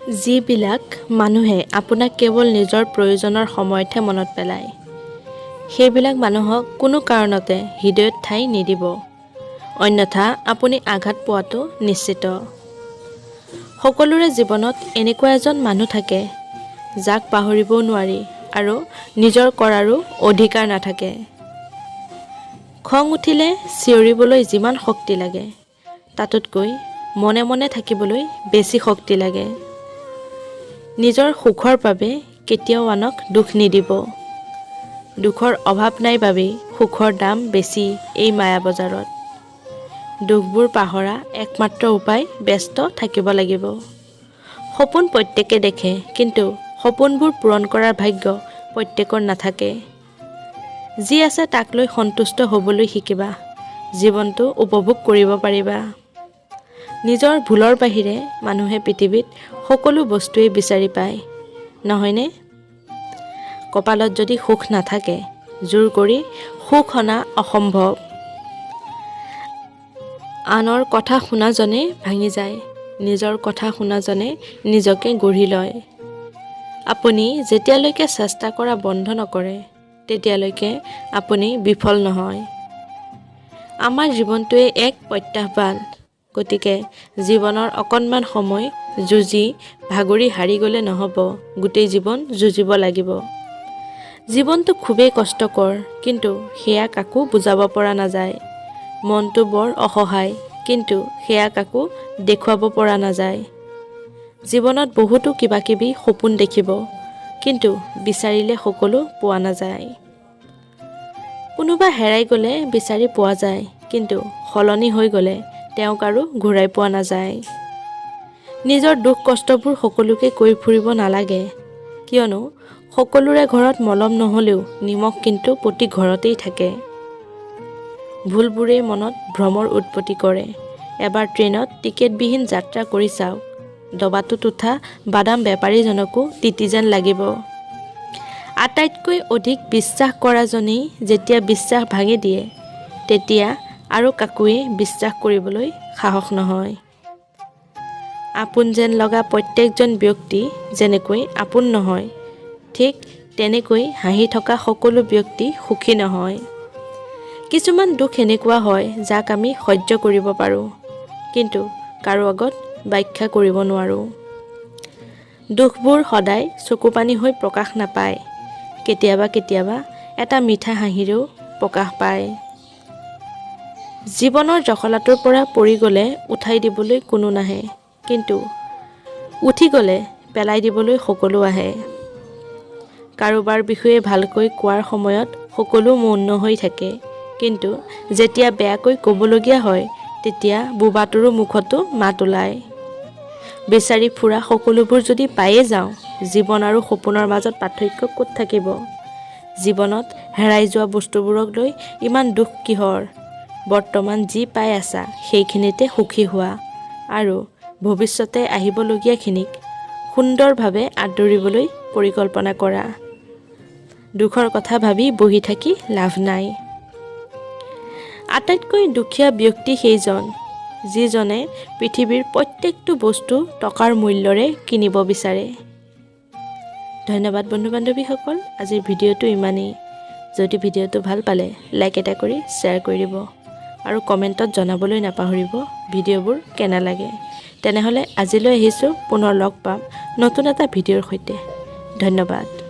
যিবিলাক মানুহে আপোনাক কেৱল নিজৰ প্ৰয়োজনৰ সময়তহে মনত পেলায়, সেইবিলাক মানুহক কোনো কাৰণতে হৃদয়ত ঠাই নিদিব, অন্যথা আপুনি আঘাত পোৱাটো নিশ্চিত। সকলোৰে জীৱনত এনেকুৱা এজন মানুহ থাকে, যাক পাহৰিবও নোৱাৰি আৰু নিজৰ কৰাৰো অধিকাৰ নাথাকে। খং উঠিলে চিঞৰিবলৈ যিমান শক্তি লাগে, তাতোতকৈ মনে মনে থাকিবলৈ বেছি শক্তি লাগে। নিজৰ সুখৰ বাবে কেতিয়াও আনক দুখ নিদিব। দুখৰ অভাৱ নাই বাবেই সুখৰ দাম বেছি এই মায়া বজাৰত। দুখবোৰ পাহৰা একমাত্ৰ উপায় ব্যস্ত থাকিব লাগিব। সপোন প্ৰত্যেকে দেখে, কিন্তু সপোনবোৰ পূৰণ কৰাৰ ভাগ্য প্ৰত্যেকৰ নাথাকে। যি আছে তাক লৈ সন্তুষ্ট হ'বলৈ শিকিবা, জীৱনটো উপভোগ কৰিব পাৰিবা। নিজৰ ভুলৰ বাহিৰে মানুহে পৃথিৱীত সকলো বস্তুৱেই বিচাৰি পায়, নহয়নে? কপালত যদি সুখ নাথাকে, জোৰ কৰি সুখ অনা অসম্ভৱ। আনৰ কথা শুনাজনে ভাঙি যায়, নিজৰ কথা শুনাজনে নিজকে গঢ়ি লয়। আপুনি যেতিয়ালৈকে চেষ্টা কৰা বন্ধ নকৰে, তেতিয়ালৈকে আপুনি বিফল নহয়। আমাৰ জীৱনটোৱে এক প্ৰত্যাহ্বান, গতিকে জীৱনৰ অকণমান সময় যুঁজি ভাগৰি হাৰি গ'লে নহ'ব, গোটেই জীৱন যুঁজিব লাগিব। জীৱনটো খুবেই কষ্টকৰ, কিন্তু সেয়া কাকো বুজাব পৰা নাযায়। মনটো বৰ অসহায়, কিন্তু সেয়া কাকো দেখুৱাব পৰা নাযায়। জীৱনত বহুতো কিবাকিবি সপোন দেখিব, কিন্তু বিচাৰিলে সকলো পোৱা নাযায়। কোনোবা হেৰাই গ'লে বিচাৰি পোৱা যায়, কিন্তু সলনি হৈ গ'লে তেওঁক আৰু ঘূৰাই পোৱা নাযায়। নিজৰ দুখ কষ্টবোৰ সকলোকে কৈ ফুৰিব নালাগে, কিয়নো সকলোৰে ঘৰত মলম নহ'লেও নিমখ কিন্তু প্ৰতি ঘৰতেই থাকে। ভুলবোৰেই মনত ভ্ৰমৰ উৎপত্তি কৰে। এবাৰ ট্ৰেইনত টিকেটবিহীন যাত্ৰা কৰি চাওক, ডবাটোত উঠা বাদাম বেপাৰীজনকো তিতি যেন লাগিব। আটাইতকৈ অধিক বিশ্বাস কৰাজনেই যেতিয়া বিশ্বাস ভাঙি দিয়ে, তেতিয়া আৰু কাকোৱেই বিশ্বাস কৰিবলৈ সাহস নহয়। আপোন যেন লগা প্ৰত্যেকজন ব্যক্তি যেনেকৈ আপোন নহয়, ঠিক তেনেকৈ হাঁহি থকা সকলো ব্যক্তি সুখী নহয়। কিছুমান দুখ এনেকুৱা হয়, যাক আমি সহ্য কৰিব পাৰোঁ, কিন্তু কাৰো আগত ব্যাখ্যা কৰিব নোৱাৰোঁ। দুখবোৰ সদায় চকুপানী হৈ প্ৰকাশ নাপায়, কেতিয়াবা কেতিয়াবা এটা মিঠা হাঁহিৰেও প্ৰকাশ পায়। জীৱনৰ জখলাটোৰ পৰা পৰি গ'লে উঠাই দিবলৈ কোনো নাহে, কিন্তু উঠি গ'লে পেলাই দিবলৈ সকলো আহে। কাৰোবাৰ বিষয়ে ভালকৈ কোৱাৰ সময়ত সকলো মৌন হৈ থাকে, কিন্তু যেতিয়া বেয়াকৈ ক'বলগীয়া হয়, তেতিয়া বোবাটোৰো মুখতো মাত ওলায়। বিচাৰি ফুৰা সকলোবোৰ যদি পায়ে যাওঁ, জীৱন আৰু সপোনৰ মাজত পাৰ্থক্য ক'ত থাকিব? জীৱনত হেৰাই যোৱা বস্তুবোৰক লৈ ইমান দুখ কিহৰ? বৰ্তমান যি পাই আছা সেইখিনিতে সুখী হোৱা, আৰু ভৱিষ্যতে আহিবলগীয়াখিনিক সুন্দৰভাৱে আদৰিবলৈ পৰিকল্পনা কৰা। দুখৰ কথা ভাবি বহি থাকি লাভ নাই। আটাইতকৈ দুখীয়া ব্যক্তি সেইজন, যিজনে পৃথিৱীৰ প্ৰত্যেকটো বস্তু টকাৰ মূল্যৰে কিনিব বিচাৰে। ধন্যবাদ বন্ধু বান্ধৱীসকল, আজিৰ ভিডিঅ'টো ইমানেই। যদি ভিডিঅ'টো ভাল পালে লাইক এটা কৰি শ্বেয়াৰ কৰি দিব, আৰু কমেণ্টত জনাবলৈ নাপাহৰিব ভিডিঅ'বোৰ কেনে লাগে। তেনেহ'লে আজিলৈ আহিছোঁ, পুনৰ লগ পাম নতুন এটা ভিডিঅ'ৰ সৈতে। ধন্যবাদ।